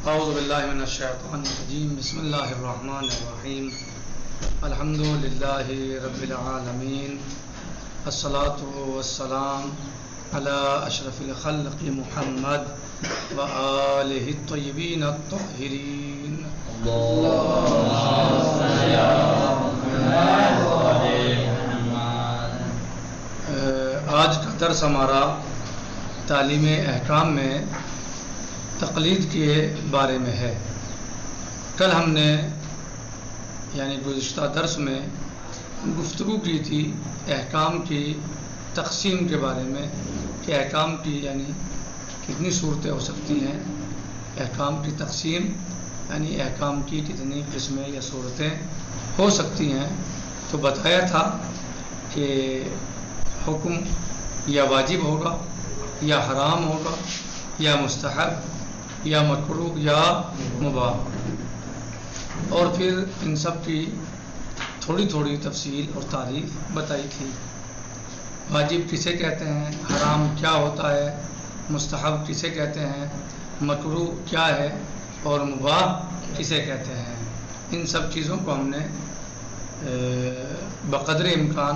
اعوذ باللہ من الشیطان الرجیم بسم اللہ الرحمن الرحیم الحمد للہ رب العالمین الصلاة والسلام علی اشرف الخلق محمد وآلہ الطیبین الطاہرین آج کا درس ہمارا تعلیم احکام میں تقلید کے بارے میں ہے۔ کل ہم نے یعنی گزشتہ درس میں گفتگو کی تھی احکام کی تقسیم کے بارے میں کہ احکام کی یعنی کتنی صورتیں ہو سکتی ہیں، احکام کی تقسیم یعنی احکام کی کتنی قسمیں یا صورتیں ہو سکتی ہیں۔ تو بتایا تھا کہ حکم یا واجب ہوگا یا حرام ہوگا یا مستحب یا مکروہ یا مباح، اور پھر ان سب کی تھوڑی تھوڑی تفصیل اور تعریف بتائی تھی۔ واجب کسے کہتے ہیں، حرام کیا ہوتا ہے، مستحب کسے کہتے ہیں، مکروہ کیا ہے اور مباح کسے کہتے ہیں، ان سب چیزوں کو ہم نے بقدر امکان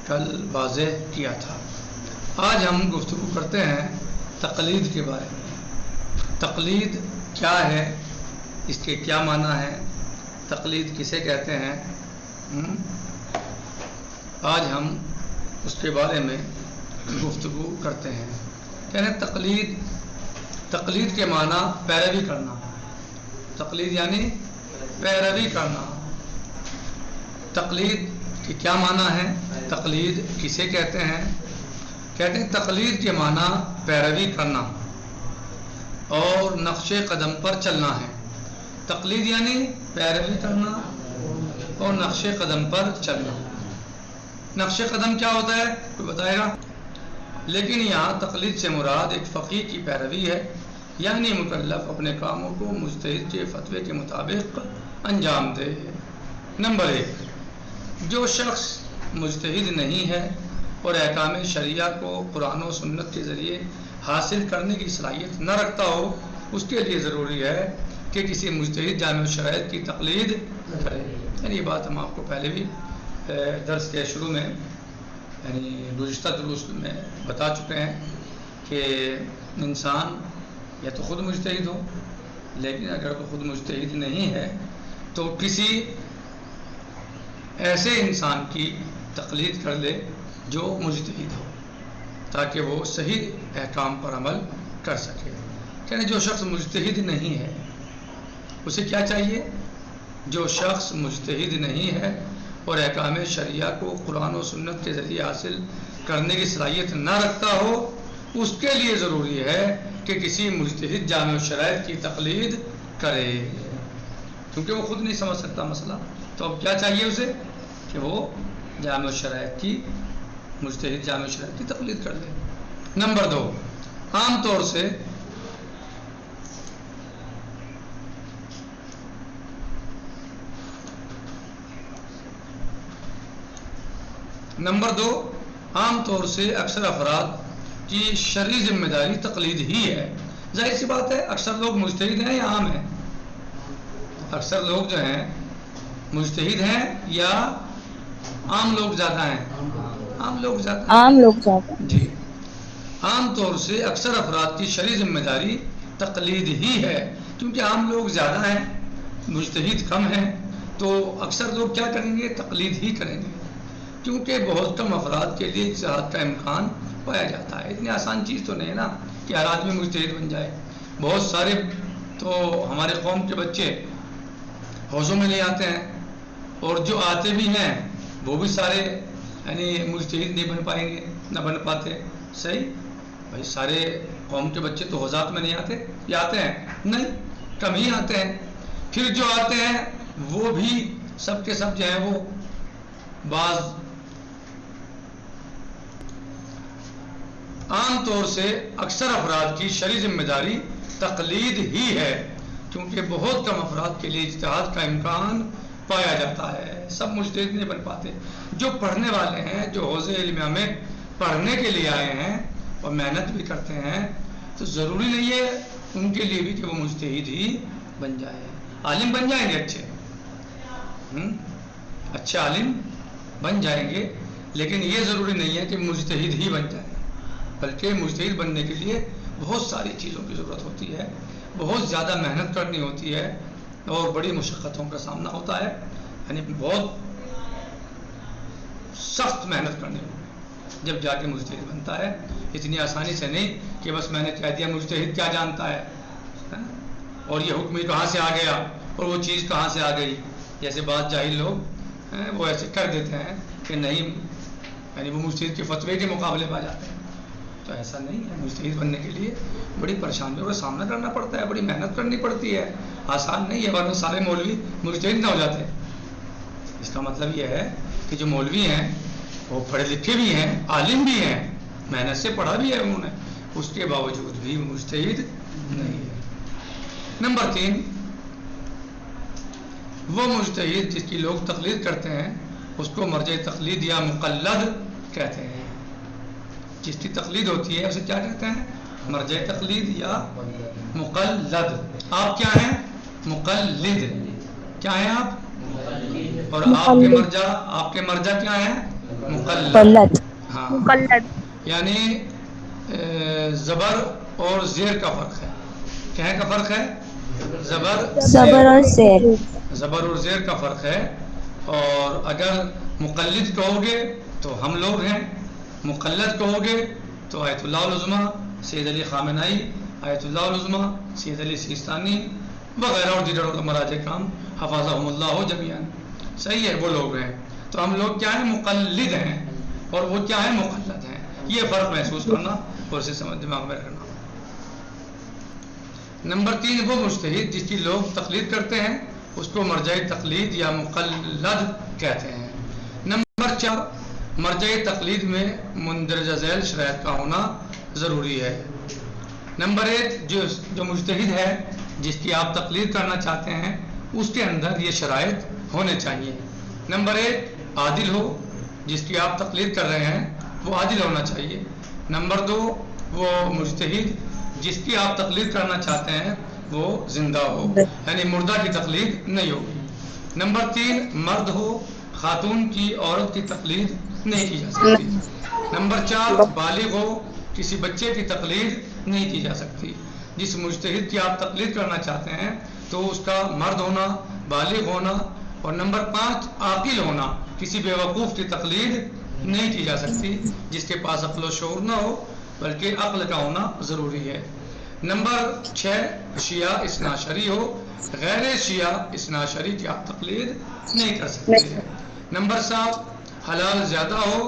کل واضح کیا تھا۔ آج ہم گفتگو کرتے ہیں تقلید کے بارے میں۔ تقلید کیا ہے، اس کے کیا معنی ہے، تقلید کسے کہتے ہیں، آج ہم اس کے بارے میں گفتگو کرتے ہیں۔ یعنی تقلید کے معنی پیروی کرنا، تقلید یعنی پیروی کرنا۔ تقلید کے کیا معنی ہے، تقلید کسے کہتے ہیں؟ کہتے ہیں تقلید کے معنی پیروی کرنا اور نقش قدم پر چلنا ہے۔ تقلید یعنی پیروی کرنا اور نقش قدم پر چلنا۔ نقش قدم کیا ہوتا ہے کوئی بتائے گا؟ لیکن یہاں تقلید سے مراد ایک فقیہ کی پیروی ہے، یعنی مکلف اپنے کاموں کو مجتہد کے فتوے کے مطابق انجام دے۔ نمبر 1، جو شخص مجتہد نہیں ہے اور احکام شریعہ کو قرآن و سنت کے ذریعے حاصل کرنے کی صلاحیت نہ رکھتا ہو، اس کے لیے ضروری ہے کہ کسی مجتہد جامع الشرائط کی تقلید کرے۔ یعنی یہ بات ہم آپ کو پہلے بھی درس کے شروع میں یعنی گزشتہ دروس میں بتا چکے ہیں کہ انسان یا تو خود مجتہد ہو، لیکن اگر وہ خود مجتہد نہیں ہے تو کسی ایسے انسان کی تقلید کر لے جو مجتہد ہو، تاکہ وہ صحیح احکام پر عمل کر سکے۔ یعنی جو شخص مجتہد نہیں ہے اسے کیا چاہیے؟ جو شخص مجتہد نہیں ہے اور احکام شریعہ کو قرآن و سنت کے ذریعے حاصل کرنے کی صلاحیت نہ رکھتا ہو، اس کے لیے ضروری ہے کہ کسی مجتہد جامع الشرائط کی تقلید کرے، کیونکہ وہ خود نہیں سمجھ سکتا مسئلہ۔ تو اب کیا چاہیے اسے؟ کہ وہ جامع الشرائط کی مجتہد جامع الشرائط کی تقلید کر لے۔ نمبر 2، عام طور سے اکثر افراد کی شرعی ذمہ داری تقلید ہی ہے۔ ظاہر سی بات ہے، اکثر لوگ مجتہد ہیں یا عام ہیں؟ اکثر لوگ جو ہیں مجتہد ہیں یا عام لوگ زیادہ ہیں؟ عام لوگ زیادہ جی۔ عام طور سے اکثر افراد کی شرعی ذمہ داری تقلید ہی ہے، کیونکہ عام لوگ زیادہ ہیں، مجتہد کم ہیں، تو اکثر لوگ کیا کریں گے؟ تقلید ہی کریں گے، کیونکہ بہت کم افراد کے لیے اجتہاد کا امکان پایا جاتا ہے۔ اتنی آسان چیز تو نہیں ہے نا کہ ہر آدمی مجتہد بن جائے۔ بہت سارے تو ہمارے قوم کے بچے حوضوں میں نہیں آتے ہیں، اور جو آتے بھی ہیں وہ بھی سارے یعنی مجتہد نہیں بن پائیں گے، نہ بن پاتے۔ صحیح بھائی، سارے قوم کے بچے تو حوضات میں نہیں آتے، یا آتے ہیں؟ نہیں، کم ہی آتے ہیں۔ پھر جو آتے ہیں وہ بھی سب کے سب جو ہیں وہ بعض عام طور سے اکثر افراد کی شرعی ذمہ داری تقلید ہی ہے، کیونکہ بہت کم افراد کے لیے اجتہاد کا امکان پایا جاتا ہے، سب مجتہد نہیں بن پاتے۔ جو پڑھنے والے ہیں، جو حوض علمیہ میں پڑھنے کے لیے آئے ہیں اور محنت بھی کرتے ہیں، تو ضروری نہیں ہے ان کے لیے بھی کہ وہ مجتہد ہی بن جائے. عالم بن جائیں گے اچھے عالم بن جائیں گے، لیکن یہ ضروری نہیں ہے کہ مجتہد ہی بن جائے، بلکہ مجتہد بننے کے لیے بہت ساری چیزوں کی ضرورت ہوتی ہے، بہت زیادہ محنت کرنی ہوتی ہے اور بڑی مشقتوں کا سامنا ہوتا ہے، یعنی بہت سخت محنت کرنی ہوتی ہے جب جا کے مجتہد بنتا ہے. اتنی آسانی سے نہیں کہ بس میں نے کہہ دیا مجتہد کیا جانتا ہے اور یہ حکم کہاں سے آ گیا اور وہ چیز کہاں سے آ گئی. جیسے بعض جاہل لوگ وہ ایسے کر دیتے ہیں کہ نہیں، یعنی وہ مجتہد کے فتوے کے مقابلے پا جاتے ہیں. تو ایسا نہیں ہے. مجتہد بننے کے لیے بڑی پریشانیوں کا سامنا کرنا پڑتا ہے، بڑی محنت کرنی پڑتی ہے، آسان نہیں ہے. ورنہ سارے مولوی مجتہد نہ ہو جاتے. اس کا مطلب یہ ہے کہ جو مولوی ہیں وہ پڑھے لکھے بھی ہیں، عالم بھی ہیں، محنت سے پڑھا بھی ہے انہوں نے، اس کے باوجود بھی مجتہد نہیں ہے. نمبر 3، وہ مجتہد جس کی لوگ تقلید کرتے ہیں اس کو مرجع تقلید یا مقلد کہتے ہیں. جس کی تقلید ہوتی ہے اسے کیا کہتے ہیں؟ مرجع تقلید یا مقلد. آپ کیا ہیں؟ مقلد. کیا ہیں آپ؟ اور آپ کے مرجع کیا ہیں؟ مقلد. ہاں، یعنی زبر اور زیر کا فرق ہے. کیا کا فرق ہے؟ زبر اور زیر. زبر اور زیر کا فرق ہے. اور اگر مقلد کہو گے تو ہم لوگ ہیں، مقلد کہو گے تو آیت اللہ العظمیٰ سید علی خامنائی، آیت اللہ العظمیٰ سید علی سیستانی وغیرہ اور دیگر مراجع کرام حفظہم اللہ جمیعاً. صحیح ہے، وہ لوگ ہیں. تو ہم لوگ کیا ہیں؟ مقلد ہیں، اور وہ کیا ہیں؟ مقلد ہیں. یہ فرق محسوس کرنا اور اسے سمجھ دماغ میں رکھنا. نمبر 3، وہ مجتہد جس کی لوگ تقلید کرتے ہیں اس کو مرجع تقلید یا مقلد کہتے ہیں. نمبر 4، مرجع تقلید میں مندرجہ ذیل شرائط کا ہونا ضروری ہے. نمبر 1، جو مجتہد ہے جس کی آپ تقلید کرنا چاہتے ہیں اس کے اندر یہ شرائط ہونے چاہیے. نمبر 1، عادل ہو. جس کی آپ تقلید کر رہے ہیں وہ عادل ہونا چاہیے. نمبر 2، وہ مجتہد جس کی آپ تقلید کرنا چاہتے ہیں وہ زندہ ہو، یعنی مردہ کی تقلید نہیں ہوگی. نمبر 3، مرد ہو. خاتون کی عورت کی تقلید نہیں کی جا سکتی. نمبر 4، بالغ ہو. کسی بچے کی تقلید نہیں کی جا سکتی. جس مجتہد کی آپ تقلید کرنا چاہتے ہیں تو اس کا مرد ہونا، بالغ ہونا، اور نمبر 5، عاقل ہونا. کسی بیوقوف کی تقلید نہیں کی جا سکتی جس کے پاس عقل و شعور نہ ہو، بلکہ عقل کا ہونا ضروری ہے. نمبر 6، شیعہ اثنا عشری ہو. غیر شیعہ اثنا عشری کی آپ تقلید نہیں کر سکتے. نمبر 7، حلال زیادہ ہو،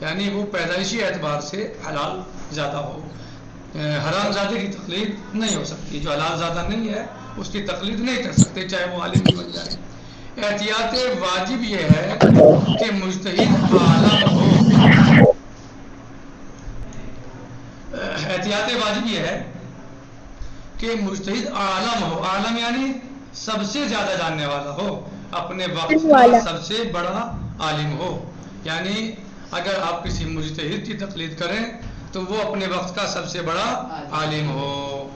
یعنی وہ پیدائشی اعتبار سے حلال زیادہ ہو. حرام زادے کی تقلید نہیں ہو سکتی. جو حلال زیادہ نہیں ہے اس کی تقلید نہیں کر سکتے چاہے وہ عالم بھی بن جائے. احتیاط واجب یہ ہے کہ مجتہد عالم ہو. احتیاط واجب یہ ہے کہ مجتہد عالم ہو. عالم یعنی سب سے زیادہ جاننے والا ہو، اپنے وقت کا سب سے بڑا عالم ہو. یعنی اگر آپ کسی مجتہد کی تقلید کریں تو وہ اپنے وقت کا سب سے بڑا عالم ہو.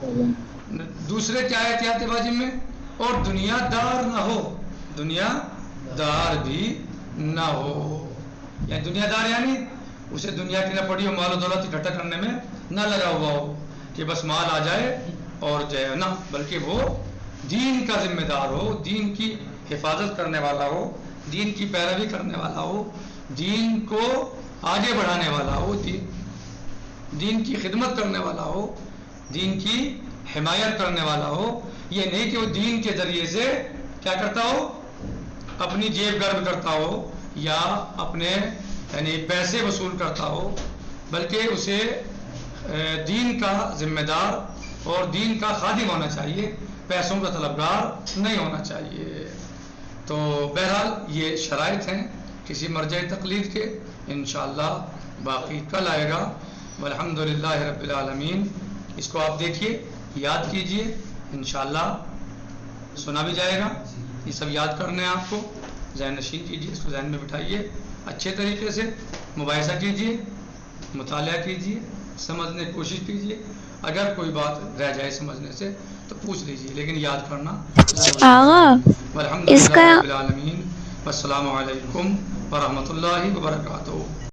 دوسرے کیا ہے احتیاط واجب میں؟ اور دنیا دار نہ ہو. دنیا دار بھی نہ ہو. یعنی دنیا دار یعنی اسے دنیا کی نہ پڑی ہو، مال و دولت اکٹھا کرنے میں نہ لگا ہوا ہو کہ بس مال آ جائے اور جائے نہ، بلکہ وہ دین کا ذمہ دار ہو، دین کی حفاظت کرنے والا ہو، دین کی پیروی کرنے والا ہو، دین کو آگے بڑھانے والا ہو، دین کی خدمت کرنے والا ہو، دین کی حمایت کرنے والا ہو. یہ نہیں کہ وہ دین کے ذریعے سے کیا کرتا ہو؟ اپنی جیب گرم کرتا ہو یا اپنے یعنی پیسے وصول کرتا ہو، بلکہ اسے دین کا ذمہ دار اور دین کا خادم ہونا چاہیے، پیسوں کا طلبگار نہیں ہونا چاہیے. تو بہرحال یہ شرائط ہیں کسی مرجع تقلید کے. انشاءاللہ باقی کل آئے گا. والحمدللہ رب العالمین. اس کو آپ دیکھیے، یاد کیجئے، انشاءاللہ سنا بھی جائے گا. یہ سب یاد کرنے ہیں آپ کو، ذہن نشین کیجئے، اس کو ذہن میں بٹھائیے، اچھے طریقے سے مباحثہ کیجئے، مطالعہ کیجئے، سمجھنے کی کوشش کیجیے. اگر کوئی بات رہ جائے سمجھنے سے تو پوچھ لیجیے، لیکن یاد کرنا ضروری آغا ہے. والحمد اس للہ کا رب العالمین. والسلام علیکم ورحمۃ اللہ وبرکاتہ.